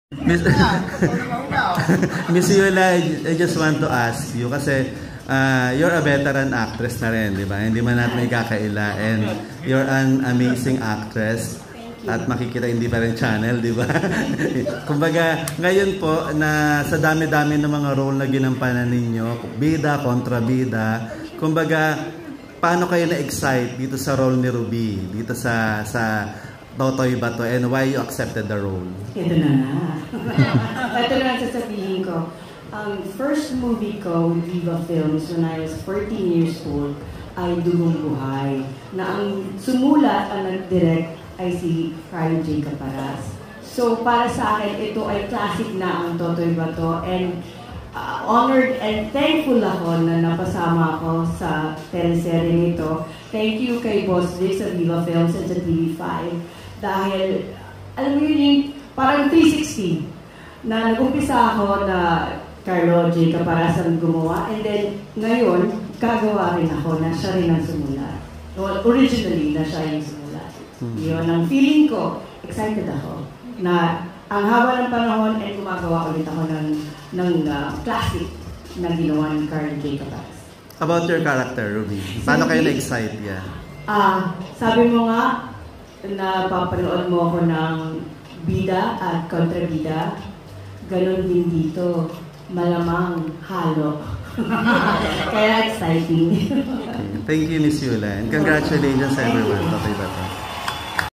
Miss, Miss Yula, I just want to ask you kasi you're a veteran actress na rin, di ba? Hindi man natin ikakaila and you're an amazing actress at makikita hindi pa rin channel, di ba? Kumbaga, ngayon po na sa dami-dami ng mga role na ginampanan ninyo, bida, kontrabida, kumbaga, paano kayo na-excite dito sa role ni Ruby, dito sa Totoy Bato, and why you accepted the role? Ito na na. Ito na ang sasabihin ko. First movie ko with Viva Films when I was 14 years old ay Dugong Buhay, na ang sumulat at nag-direct ay si Carlo J. Caparas. So para sa akin, ito ay classic na ang Totoy Bato, and honored and thankful ako na napasama ako sa teleserye nito. Thank you kay Boss Vic sa Viva Films and sa TV5. Dahil, alam mo yun, parang 360 na nag-umpisa ako na Carlo J. Caparas ang gumawa, and then ngayon, gagawa rin ako na siya rin ang sumulat. Well, originally, na siya yung sumulat. Yun, ang feeling ko, excited ako na ang haba ng panahon ay gumagawa ulit ako ng classic na ginawa ni Carlo J. Caparas. About your character, Ruby, paano kayo na-excite yan? Sabi mo nga, napapanood mo ako ng bida at kontrabida. Ganon din dito. Malamang halo. Kaya exciting. Okay. Thank you, Miss Yula. And congratulations everyone. Totoy Bato.